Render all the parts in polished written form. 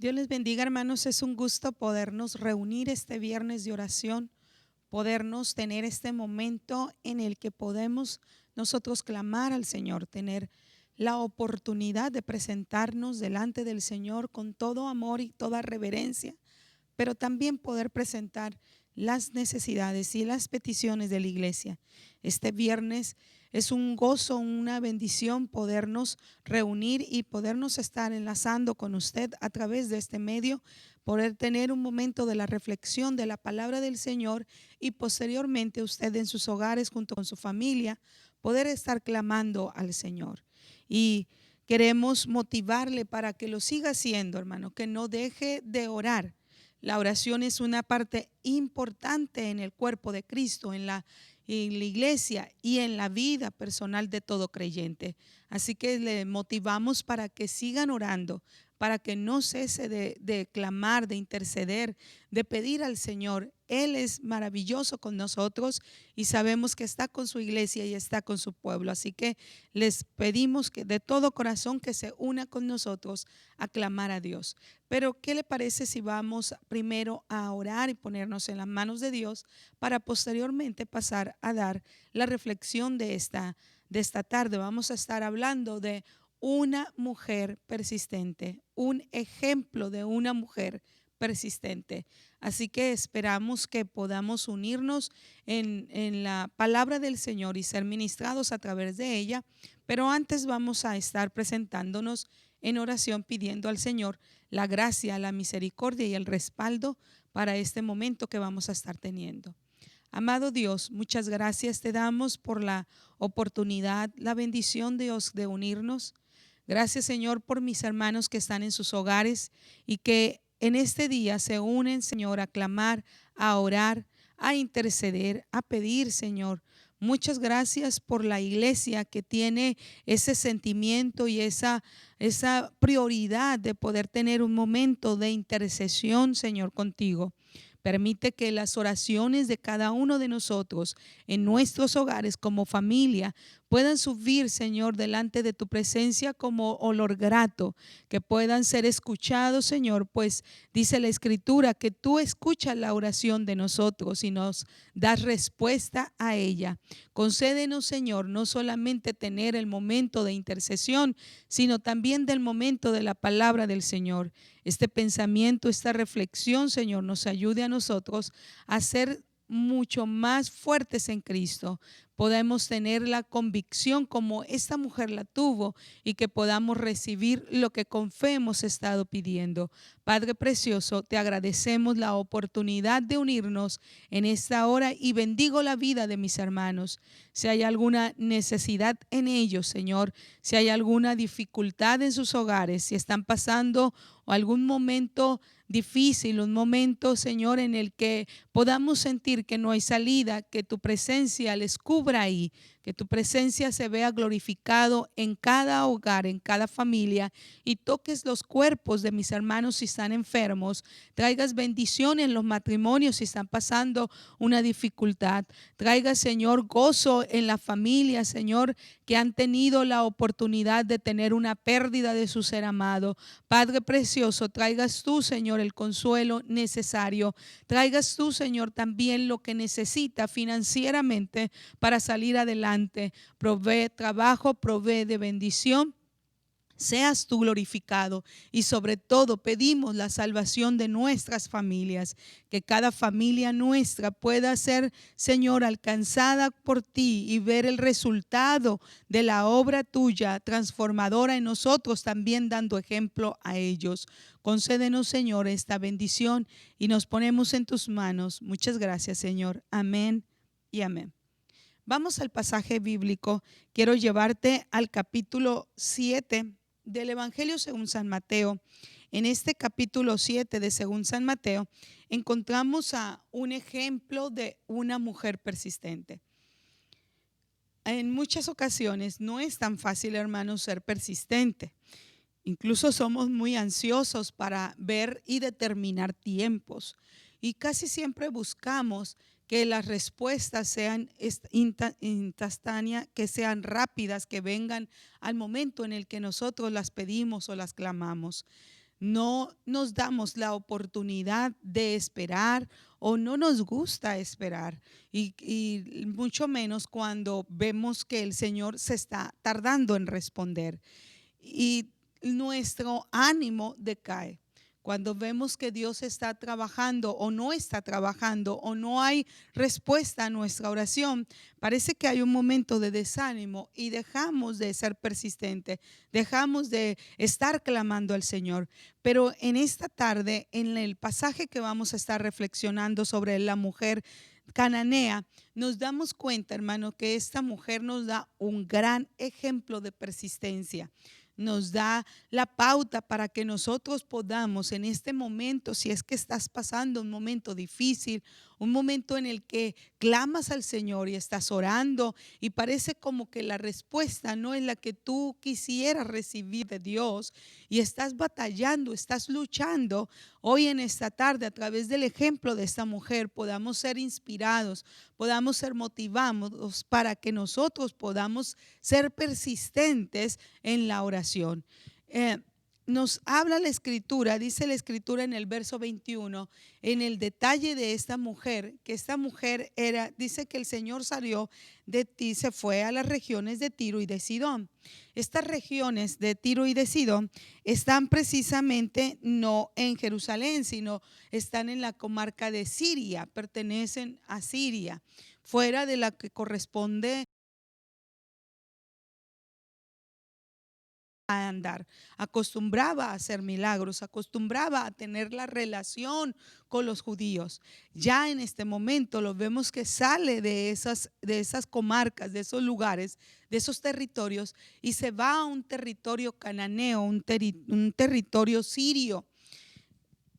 Dios les bendiga, hermanos. Es un gusto podernos reunir este viernes de oración, podernos tener este momento en el que podemos nosotros clamar al Señor, tener la oportunidad de presentarnos delante del Señor con todo amor y toda reverencia, pero también poder presentar las necesidades y las peticiones de la iglesia. Este viernes es un gozo, una bendición podernos reunir y podernos estar enlazando con usted a través de este medio, poder tener un momento de la reflexión de la palabra del Señor y posteriormente usted en sus hogares junto con su familia poder estar clamando al Señor. Y queremos motivarle para que lo siga haciendo, hermano, que no deje de orar. La oración es una parte importante en el cuerpo de Cristo, en la iglesia y en la vida personal de todo creyente. Así que le motivamos para que sigan orando, para que no cese de clamar, de interceder, de pedir al Señor. Él es maravilloso con nosotros y sabemos que está con su iglesia y está con su pueblo. Así que les pedimos que de todo corazón que se una con nosotros a clamar a Dios. Pero ¿qué le parece si vamos primero a orar y ponernos en las manos de Dios para posteriormente pasar a dar la reflexión de esta tarde? Vamos a estar hablando de una mujer persistente, un ejemplo de una mujer persistente. Así que esperamos que podamos unirnos en la palabra del Señor y ser ministrados a través de ella. Pero antes vamos a estar presentándonos en oración pidiendo al Señor la gracia, la misericordia y el respaldo para este momento que vamos a estar teniendo. Amado Dios, muchas gracias te damos por la oportunidad, la bendición, Dios, de unirnos. Gracias, Señor, por mis hermanos que están en sus hogares y que en este día se unen, Señor, a clamar, a orar, a interceder, a pedir, Señor. Muchas gracias por la iglesia que tiene ese sentimiento y esa prioridad de poder tener un momento de intercesión, Señor, contigo. Permite que las oraciones de cada uno de nosotros en nuestros hogares como familia puedan subir, Señor, delante de tu presencia como olor grato, que puedan ser escuchados, Señor, pues dice la Escritura que tú escuchas la oración de nosotros y nos das respuesta a ella. Concédenos, Señor, no solamente tener el momento de intercesión, sino también del momento de la palabra del Señor. Este pensamiento, esta reflexión, Señor, nos ayude a nosotros a ser mucho más fuertes en Cristo. Podemos tener la convicción como esta mujer la tuvo y que podamos recibir lo que con fe hemos estado pidiendo. Padre precioso, te agradecemos la oportunidad de unirnos en esta hora y bendigo la vida de mis hermanos. Si hay alguna necesidad en ellos, Señor, si hay alguna dificultad en sus hogares, si están pasando algún momento difícil, un momento, Señor, en el que podamos sentir que no hay salida, que tu presencia les cubra ahí, que tu presencia se vea glorificado en cada hogar, en cada familia, y toques los cuerpos de mis hermanos si están enfermos, traigas bendición en los matrimonios si están pasando una dificultad, traigas, Señor, gozo en la familia, Señor, que han tenido la oportunidad de tener una pérdida de su ser amado. Padre precioso, traigas tú, Señor, el consuelo necesario. Traigas tú, Señor, también lo que necesita financieramente para salir adelante. Provee trabajo, provee de bendición. Seas tú glorificado y sobre todo pedimos la salvación de nuestras familias, que cada familia nuestra pueda ser, Señor, alcanzada por ti y ver el resultado de la obra tuya transformadora en nosotros, también dando ejemplo a ellos. Concédenos, Señor, esta bendición y nos ponemos en tus manos. Muchas gracias, Señor. Amén y amén. Vamos al pasaje bíblico. Quiero llevarte al capítulo 7 del Evangelio según San Mateo. En este capítulo 7 de según San Mateo encontramos a un ejemplo de una mujer persistente. En muchas ocasiones no es tan fácil, hermanos, ser persistente. Incluso somos muy ansiosos para ver y determinar tiempos. Y casi siempre buscamos que las respuestas sean instantáneas, que sean rápidas, que vengan al momento en el que nosotros las pedimos o las clamamos. no nos damos la oportunidad de esperar o no nos gusta esperar y mucho menos cuando vemos que el Señor se está tardando en responder y nuestro ánimo decae. Cuando vemos que Dios está trabajando o no está trabajando o no hay respuesta a nuestra oración, parece que hay un momento de desánimo y dejamos de ser persistentes, dejamos de estar clamando al Señor. Pero en esta tarde, en el pasaje que vamos a estar reflexionando sobre la mujer cananea, nos damos cuenta, hermano, que esta mujer nos da un gran ejemplo de persistencia. Nos da la pauta para que nosotros podamos en este momento, si es que estás pasando un momento difícil, un momento en el que clamas al Señor y estás orando y parece como que la respuesta no es la que tú quisieras recibir de Dios y estás batallando, estás luchando, hoy en esta tarde a través del ejemplo de esta mujer podamos ser inspirados, podamos ser motivados para que nosotros podamos ser persistentes en la oración. Eh, Nos habla la escritura, dice la escritura en el verso 21, en el detalle de esta mujer, que esta mujer era, dice que el Señor salió de ti, se fue a las regiones de Tiro y de Sidón. Estas regiones de Tiro y de Sidón están precisamente no en Jerusalén, sino están en la comarca de Siria, pertenecen a Siria, fuera de la que corresponde a andar, acostumbraba a hacer milagros, acostumbraba a tener la relación con los judíos. Ya en este momento lo vemos que sale de esas comarcas, de esos lugares, de esos territorios y se va a un territorio cananeo, un territorio sirio.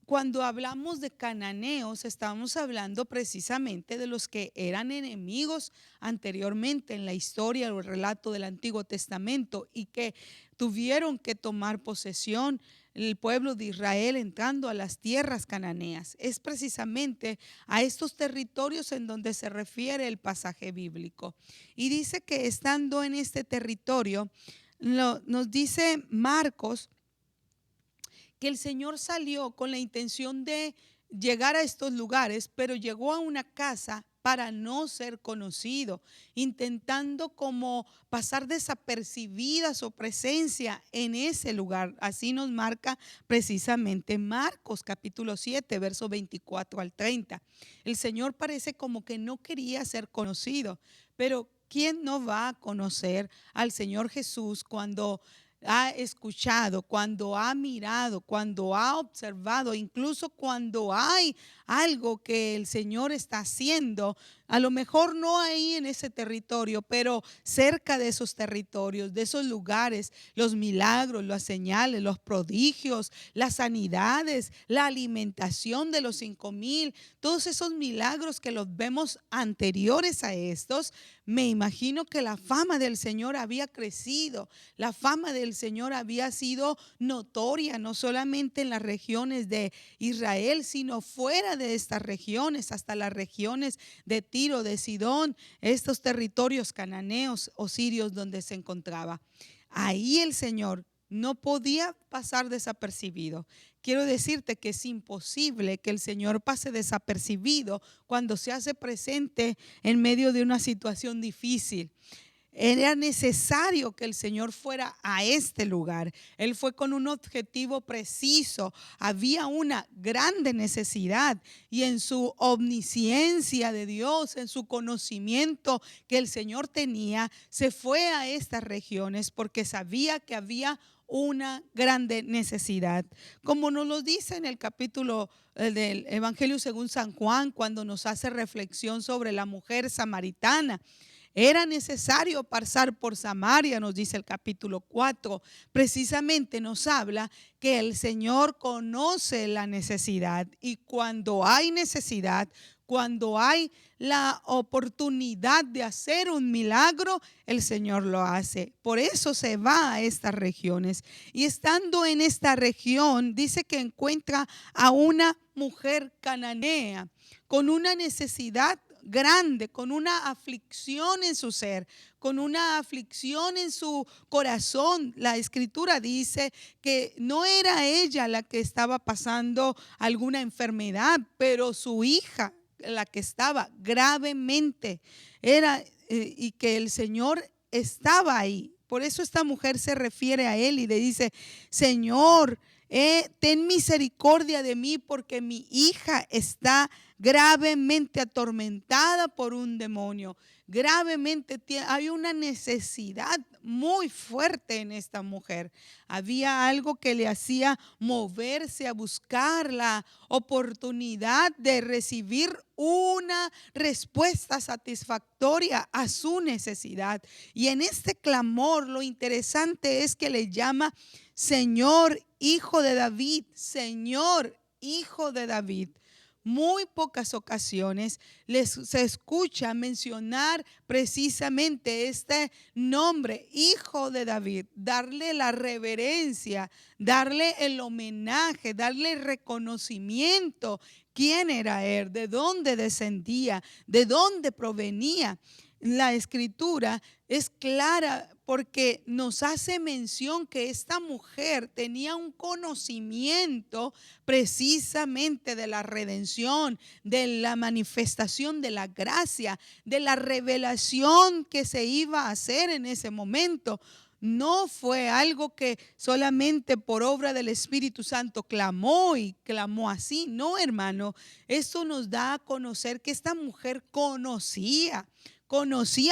Cuando hablamos de cananeos, estamos hablando precisamente de los que eran enemigos anteriormente en la historia o el relato del Antiguo Testamento y que tuvieron que tomar posesión el pueblo de Israel entrando a las tierras cananeas. Es precisamente a estos territorios en donde se refiere el pasaje bíblico. Y dice que estando en este territorio, nos dice Marcos, que el Señor salió con la intención de llegar a estos lugares, pero llegó a una casa para no ser conocido, intentando como pasar desapercibida su presencia en ese lugar. Así nos marca precisamente Marcos capítulo 7, verso 24 al 30. El Señor parece como que no quería ser conocido, pero ¿quién no va a conocer al Señor Jesús cuando ha escuchado, cuando ha mirado, cuando ha observado, incluso cuando hay algo que el Señor está haciendo? A lo mejor no ahí en ese territorio, pero cerca de esos territorios, de esos lugares, los milagros, las señales, los prodigios, las sanidades, la alimentación de los 5,000, todos esos milagros que los vemos anteriores a estos, me imagino que la fama del Señor había crecido, la fama del Señor había sido notoria, no solamente en las regiones de Israel, sino fuera de estas regiones, hasta las regiones de Tiro, de Sidón, estos territorios cananeos o sirios donde se encontraba. Ahí el Señor no podía pasar desapercibido. Quiero decirte que es imposible que el Señor pase desapercibido cuando se hace presente en medio de una situación difícil. Era necesario que el Señor fuera a este lugar. Él fue con un objetivo preciso. Había una grande necesidad y en su omnisciencia de Dios, en su conocimiento que el Señor tenía, se fue a estas regiones porque sabía que había una grande necesidad. Como nos lo dice en el capítulo del Evangelio según San Juan, cuando nos hace reflexión sobre la mujer samaritana. Era necesario pasar por Samaria, nos dice el capítulo 4. Precisamente nos habla que el Señor conoce la necesidad y cuando hay necesidad, cuando hay la oportunidad de hacer un milagro, el Señor lo hace. Por eso se va a estas regiones. Y estando en esta región, dice que encuentra a una mujer cananea con una necesidad grande, con una aflicción en su ser, con una aflicción en su corazón. La escritura dice que no era ella la que estaba pasando alguna enfermedad, pero su hija la que estaba gravemente era, y que el Señor estaba ahí. Por eso esta mujer se refiere a él y le dice: Señor, ten misericordia de mí, porque mi hija está gravemente atormentada por un demonio. Gravemente hay una necesidad muy fuerte en esta mujer. Había algo que le hacía moverse a buscar la oportunidad de recibir una respuesta satisfactoria a su necesidad. Y en este clamor, lo interesante es que le llama Señor, Hijo de David, Señor, Hijo de David. Muy pocas ocasiones se escucha mencionar precisamente este nombre, Hijo de David, darle la reverencia, darle el homenaje, darle el reconocimiento. ¿Quién era él? ¿De dónde descendía? ¿De dónde provenía? La escritura es clara porque nos hace mención que esta mujer tenía un conocimiento precisamente de la redención, de la manifestación de la gracia, de la revelación que se iba a hacer en ese momento. No fue algo que solamente por obra del Espíritu Santo clamó y clamó así. No, hermano, esto nos da a conocer que esta mujer conocía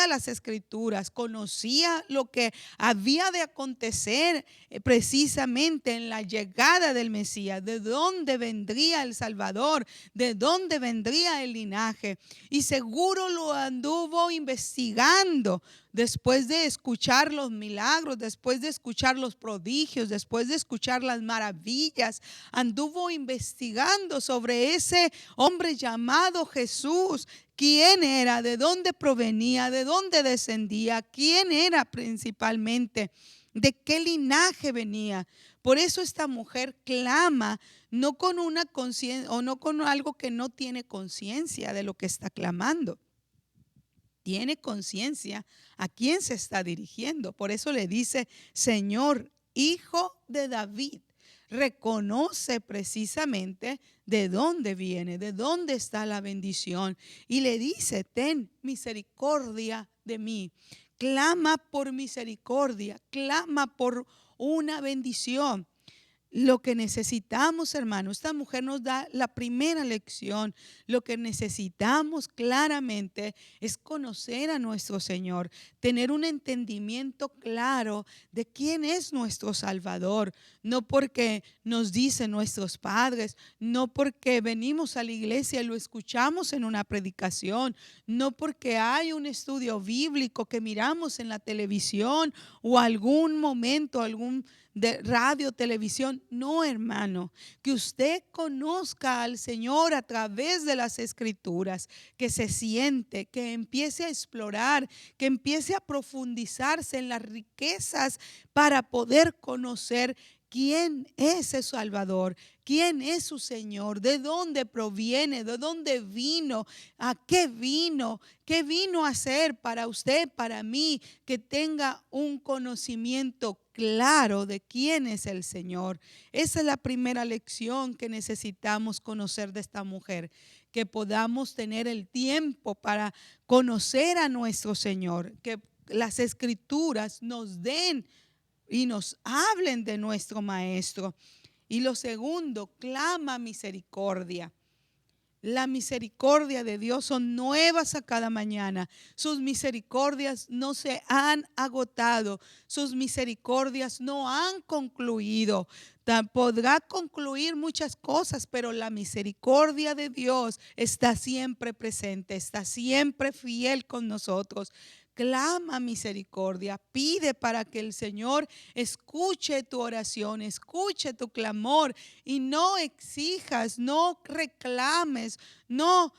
las escrituras, conocía lo que había de acontecer precisamente en la llegada del Mesías, de dónde vendría el Salvador, de dónde vendría el linaje. Y seguro lo anduvo investigando después de escuchar los milagros, después de escuchar los prodigios, después de escuchar las maravillas. Anduvo investigando sobre ese hombre llamado Jesús. ¿Quién era? ¿De dónde provenía? ¿De dónde descendía? ¿Quién era principalmente? ¿De qué linaje venía? Por eso esta mujer clama, no con una conciencia o no con algo que no tiene conciencia de lo que está clamando. Tiene conciencia a quién se está dirigiendo. Por eso le dice, Señor, Hijo de David. Reconoce precisamente de dónde viene, de dónde está la bendición. Y le dice, ten misericordia de mí. Clama por misericordia, clama por una bendición. Lo que necesitamos, hermano, esta mujer nos da la primera lección. Lo que necesitamos claramente es conocer a nuestro Señor, tener un entendimiento claro de quién es nuestro Salvador. No porque nos dicen nuestros padres, no porque venimos a la iglesia y lo escuchamos en una predicación, no porque hay un estudio bíblico que miramos en la televisión o algún momento, algún de radio, televisión. No, hermano, que usted conozca al Señor a través de las escrituras, que se siente, que empiece a explorar, que empiece a profundizarse en las riquezas para poder conocer quién es su Salvador, quién es su Señor, de dónde proviene, de dónde vino, a qué vino a hacer para usted, para mí, que tenga un conocimiento claro de quién es el Señor. Esa es la primera lección que necesitamos conocer de esta mujer, que podamos tener el tiempo para conocer a nuestro Señor, que las escrituras nos den y nos hablen de nuestro Maestro. Y lo segundo, clama misericordia. La misericordia de Dios son nuevas a cada mañana. Sus misericordias no se han agotado. Sus misericordias no han concluido. Podrá concluir muchas cosas, pero la misericordia de Dios está siempre presente, está siempre fiel con nosotros. Clama misericordia, pide para que el Señor escuche tu oración, escuche tu clamor y no exijas, no reclames, no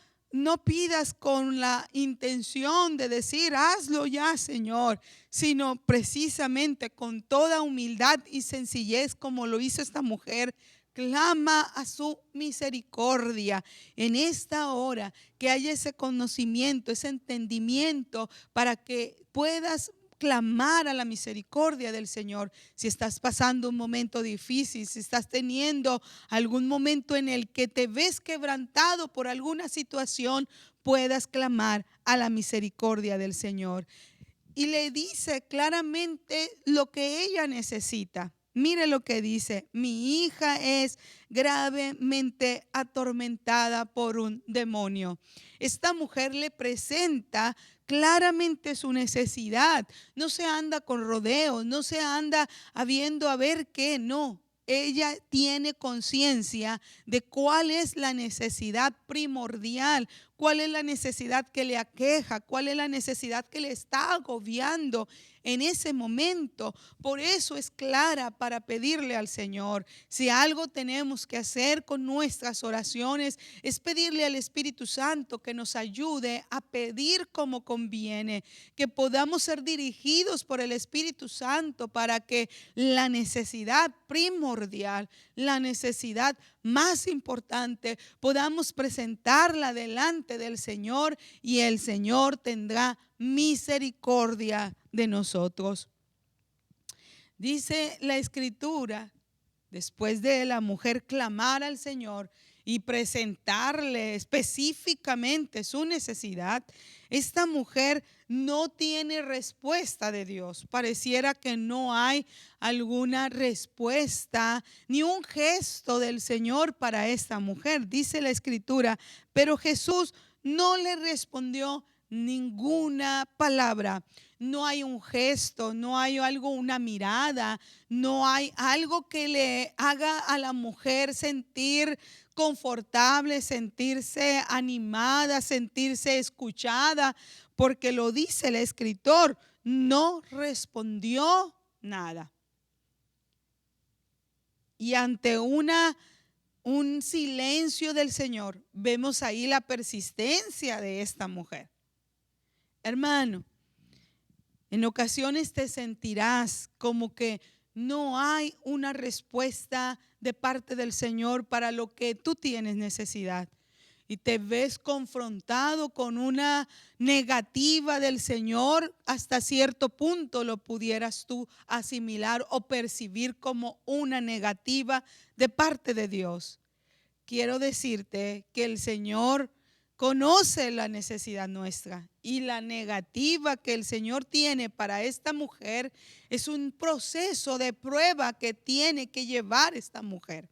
pidas con la intención de decir, hazlo ya, Señor, sino precisamente con toda humildad y sencillez como lo hizo esta mujer. clama a su misericordia. En esta hora que haya ese conocimiento, ese entendimiento para que puedas clamar a la misericordia del Señor. Si estás pasando un momento difícil, si estás teniendo algún momento en el que te ves quebrantado por alguna situación, puedas clamar a la misericordia del Señor. Y le dice claramente lo que ella necesita. Mire lo que dice: mi hija es gravemente atormentada por un demonio. Esta mujer le presenta claramente su necesidad. No se anda con rodeos, no se anda habiendo a ver qué, no. Ella tiene conciencia de cuál es la necesidad primordial, cuál es la necesidad que le aqueja, cuál es la necesidad que le está agobiando en ese momento. Por eso es clara para pedirle al Señor. Si algo tenemos que hacer con nuestras oraciones es pedirle al Espíritu Santo que nos ayude a pedir como conviene, que podamos ser dirigidos por el Espíritu Santo para que la necesidad primordial, la necesidad más importante, podamos presentarla delante del Señor y el Señor tendrá misericordia de nosotros. Dice la Escritura, después de la mujer clamar al Señor y presentarle específicamente su necesidad, esta mujer no tiene respuesta de Dios. Pareciera que no hay alguna respuesta ni un gesto del Señor para esta mujer. Dice la Escritura, pero Jesús no le respondió ninguna palabra. No hay un gesto, no hay algo, una mirada, no hay algo que le haga a la mujer sentir confortable, sentirse animada, sentirse escuchada, porque lo dice el escritor, no respondió nada. Y ante un silencio del Señor, vemos ahí la persistencia de esta mujer. Hermano, en ocasiones te sentirás como que no hay una respuesta de parte del Señor para lo que tú tienes necesidad. Y te ves confrontado con una negativa del Señor, hasta cierto punto lo pudieras tú asimilar o percibir como una negativa de parte de Dios. Quiero decirte que el Señor conoce la necesidad nuestra y la negativa que el Señor tiene para esta mujer es un proceso de prueba que tiene que llevar esta mujer.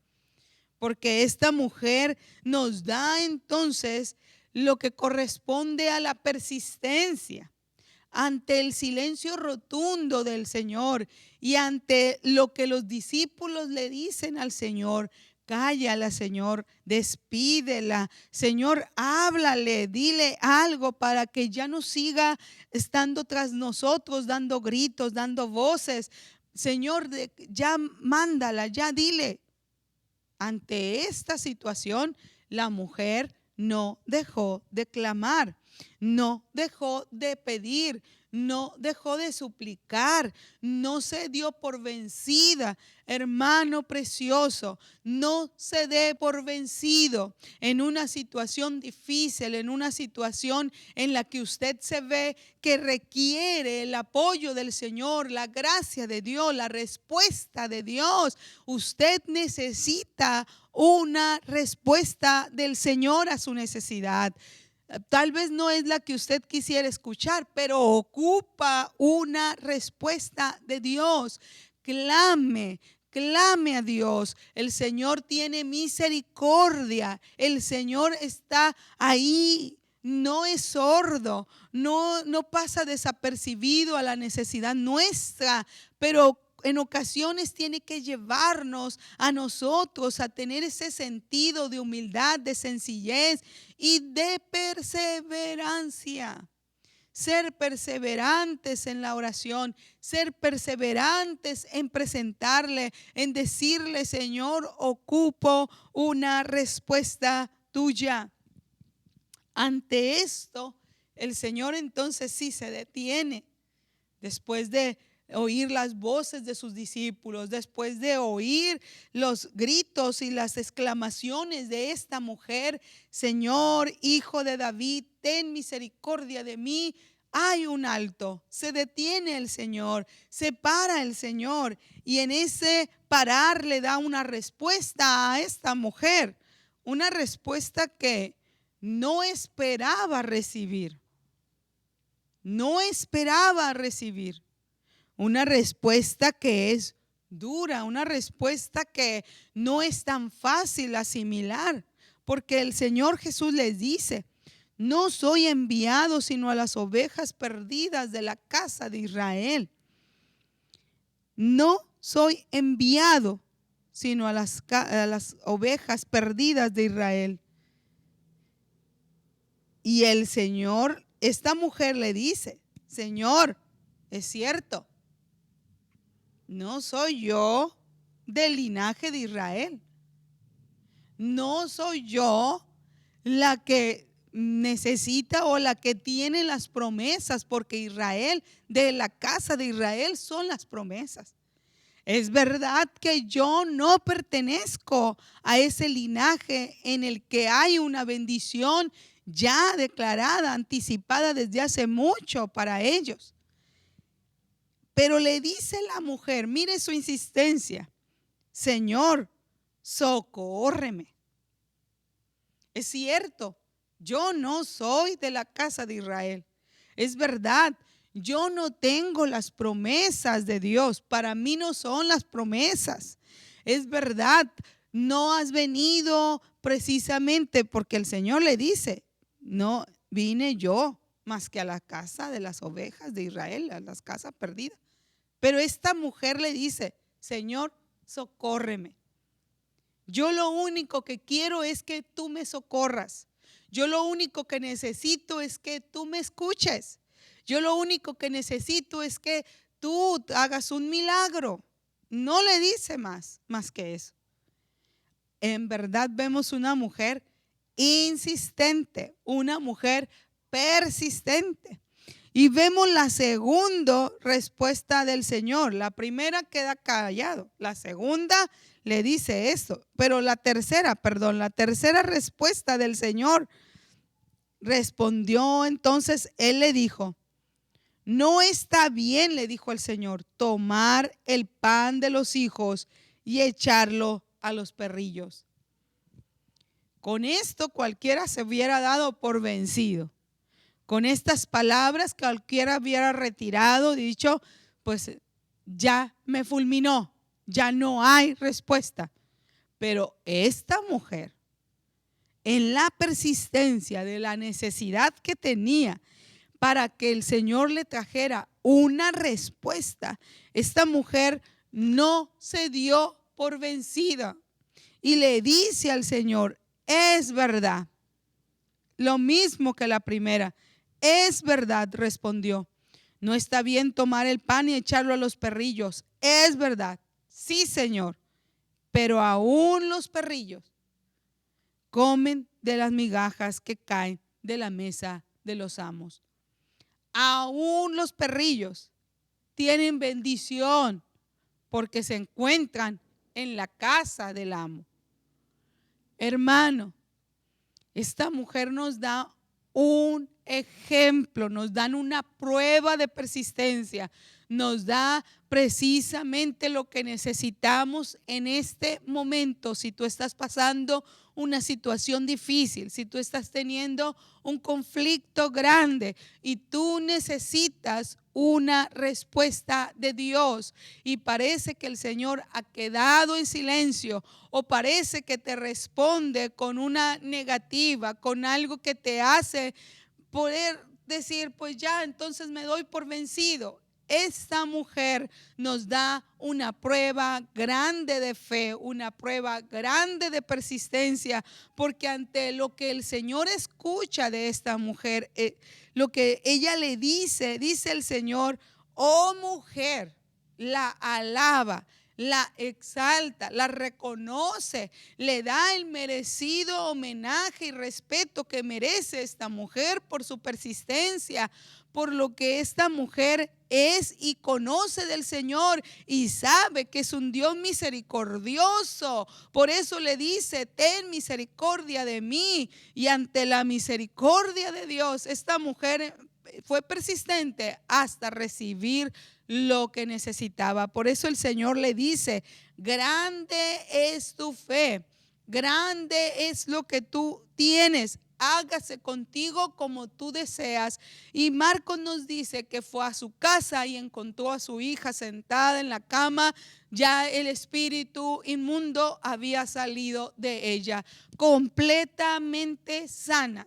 Porque esta mujer nos da entonces lo que corresponde a la persistencia. Ante el silencio rotundo del Señor y ante lo que los discípulos le dicen al Señor: cállala, Señor, despídela, Señor, háblale, dile algo para que ya no siga estando tras nosotros dando gritos, dando voces. Señor, ya mándala, ya dile. Ante esta situación, la mujer no dejó de clamar, no dejó de pedir, no dejó de suplicar, no se dio por vencida. Hermano precioso, no se dé por vencido en una situación difícil, en una situación en la que usted se ve que requiere el apoyo del Señor, la gracia de Dios, la respuesta de Dios. Usted necesita una respuesta del Señor a su necesidad. Tal vez no es la que usted quisiera escuchar, pero ocupa una respuesta de Dios. Clame a Dios. El Señor tiene misericordia. El Señor está ahí. No es sordo. No pasa desapercibido a la necesidad nuestra, pero en ocasiones tiene que llevarnos a nosotros a tener ese sentido de humildad, de sencillez y de perseverancia. Ser perseverantes en la oración, ser perseverantes en presentarle, en decirle: Señor, ocupo una respuesta tuya. Ante esto, el Señor entonces sí se detiene. Después de oír las voces de sus discípulos, después de oír los gritos y las exclamaciones de esta mujer: Señor, Hijo de David, ten misericordia de mí, hay un alto. Se detiene el Señor, se para el Señor, y en ese parar le da una respuesta a esta mujer, una respuesta que no esperaba recibir. No esperaba recibir una respuesta que es dura, una respuesta que no es tan fácil asimilar, porque el Señor Jesús les dice: no soy enviado sino a las ovejas perdidas de la casa de Israel. No soy enviado sino a las ovejas perdidas de Israel. Y el Señor, esta mujer le dice: Señor, es cierto, no soy yo del linaje de Israel. No soy yo la que necesita o la que tiene las promesas, porque Israel, de la casa de Israel son las promesas. Es verdad que yo no pertenezco a ese linaje en el que hay una bendición ya declarada, anticipada desde hace mucho para ellos. Pero le dice la mujer, mire su insistencia: Señor, socórreme. Es cierto, yo no soy de la casa de Israel. Es verdad, yo no tengo las promesas de Dios. Para mí no son las promesas. Es verdad, no has venido precisamente porque el Señor le dice: no vine yo más que a la casa de las ovejas de Israel, a las casas perdidas. Pero esta mujer le dice: Señor, socórreme. Yo lo único que quiero es que tú me socorras. Yo lo único que necesito es que tú me escuches. Yo lo único que necesito es que tú hagas un milagro. No le dice más que eso. En verdad vemos una mujer insistente, una mujer persistente. Y vemos la segunda respuesta del Señor. La primera queda callado, la segunda le dice esto, pero la tercera respuesta del Señor respondió. Entonces él le dijo: no está bien, le dijo el Señor, tomar el pan de los hijos y echarlo a los perrillos. Con esto cualquiera se hubiera dado por vencido. Con estas palabras cualquiera hubiera retirado, dicho: pues ya me fulminó, ya no hay respuesta. Pero esta mujer, en la persistencia de la necesidad que tenía para que el Señor le trajera una respuesta, esta mujer no se dio por vencida y le dice al Señor: es verdad. Lo mismo que la primera: es verdad, respondió. No está bien tomar el pan y echarlo a los perrillos. Es verdad, sí, Señor, pero aún los perrillos comen de las migajas que caen de la mesa de los amos. Aún los perrillos tienen bendición porque se encuentran en la casa del amo. Hermano, esta mujer nos da un ejemplo, nos dan una prueba de persistencia, nos da precisamente lo que necesitamos en este momento. Si tú estás pasando una situación difícil, si tú estás teniendo un conflicto grande y tú necesitas una respuesta de Dios y parece que el Señor ha quedado en silencio o parece que te responde con una negativa, con algo que te hace poder decir: pues ya, entonces me doy por vencido. Esta mujer nos da una prueba grande de fe, una prueba grande de persistencia, porque ante lo que el Señor escucha de esta mujer, lo que ella le dice el Señor: oh mujer, la alaba, la exalta, la reconoce, le da el merecido homenaje y respeto que merece esta mujer por su persistencia, por lo que esta mujer es y conoce del Señor y sabe que es un Dios misericordioso. Por eso le dice: ten misericordia de mí. Y ante la misericordia de Dios, esta mujer fue persistente hasta recibir lo que necesitaba. Por eso el Señor le dice: grande es tu fe, grande es lo que tú tienes, hágase contigo como tú deseas. Y Marcos nos dice que fue a su casa y encontró a su hija sentada en la cama. Ya el espíritu inmundo había salido de ella, completamente sana.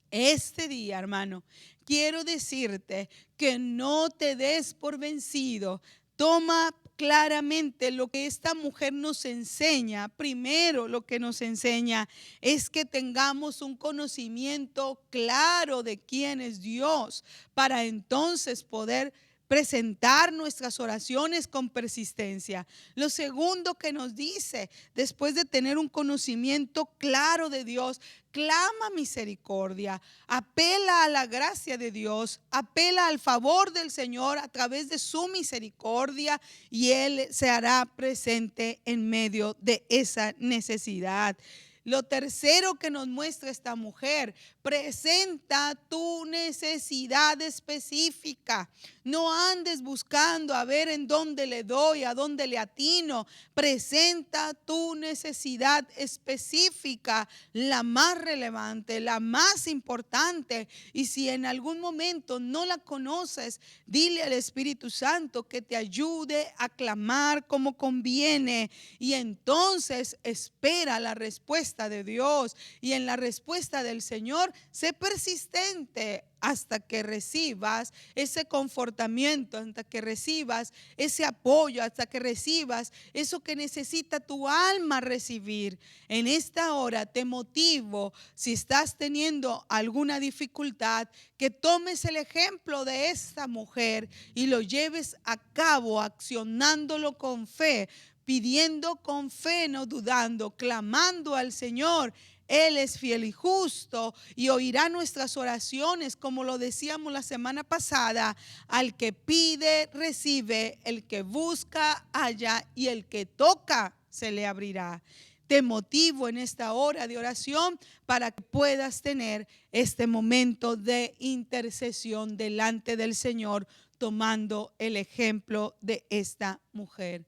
Este día, hermano, quiero decirte que no te des por vencido. Toma claramente lo que esta mujer nos enseña. Primero, lo que nos enseña es que tengamos un conocimiento claro de quién es Dios, para entonces poder presentar nuestras oraciones con persistencia. Lo segundo que nos dice, después de tener un conocimiento claro de Dios, clama misericordia, apela a la gracia de Dios, apela al favor del Señor a través de su misericordia, y Él se hará presente en medio de esa necesidad. Lo tercero que nos muestra esta mujer: presenta tu necesidad específica. No andes buscando a ver en dónde le doy, a dónde le atino. Presenta tu necesidad específica, la más relevante, la más importante. Y si en algún momento no la conoces, dile al Espíritu Santo que te ayude a clamar como conviene. Y entonces espera la respuesta de Dios. Y en la respuesta del Señor, sé persistente hasta que recibas ese confortamiento, hasta que recibas ese apoyo, hasta que recibas eso que necesita tu alma recibir. En esta hora te motivo, si estás teniendo alguna dificultad, que tomes el ejemplo de esta mujer y lo lleves a cabo, accionándolo con fe, pidiendo con fe, no dudando, clamando al Señor. Él es fiel y justo y oirá nuestras oraciones, como lo decíamos la semana pasada. Al que pide, recibe; el que busca, halla; y el que toca, se le abrirá. Te motivo en esta hora de oración para que puedas tener este momento de intercesión delante del Señor, tomando el ejemplo de esta mujer.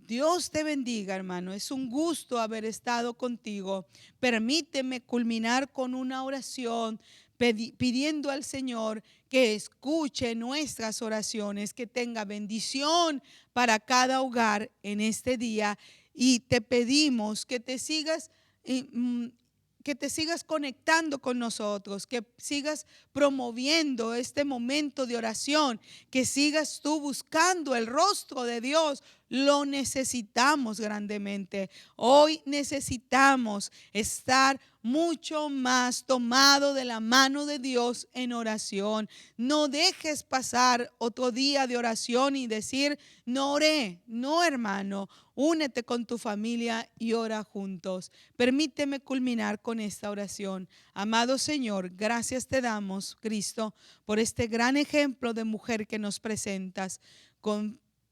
Dios te bendiga, hermano. Es un gusto haber estado contigo. Permíteme culminar con una oración pidiendo al Señor que escuche nuestras oraciones, que tenga bendición para cada hogar en este día. Y te pedimos que te sigas conectando con nosotros, que sigas promoviendo este momento de oración, que sigas tú buscando el rostro de Dios. Lo necesitamos grandemente. Hoy necesitamos estar mucho más tomado de la mano de Dios en oración. No dejes pasar otro día de oración y decir: no oré. No, hermano, únete con tu familia y ora juntos. Permíteme culminar con esta oración. Amado Señor, gracias te damos, Cristo, por este gran ejemplo de mujer que nos presentas.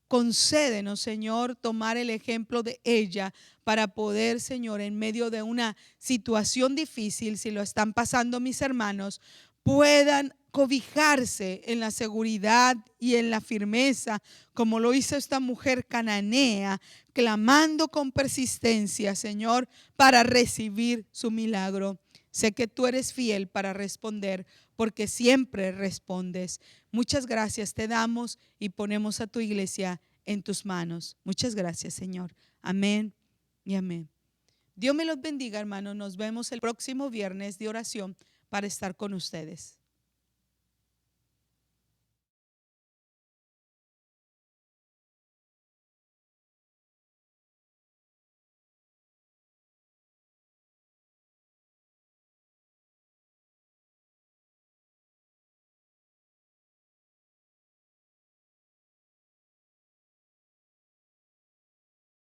Concédenos, Señor, tomar el ejemplo de ella para poder, Señor, en medio de una situación difícil, si lo están pasando mis hermanos, puedan cobijarse en la seguridad y en la firmeza, como lo hizo esta mujer cananea, clamando con persistencia, Señor, para recibir su milagro. Sé que tú eres fiel para responder, porque siempre respondes. Muchas gracias te damos y ponemos a tu iglesia en tus manos. Muchas gracias, Señor. Amén y amén. Dios me los bendiga, hermanos. Nos vemos el próximo viernes de oración para estar con ustedes.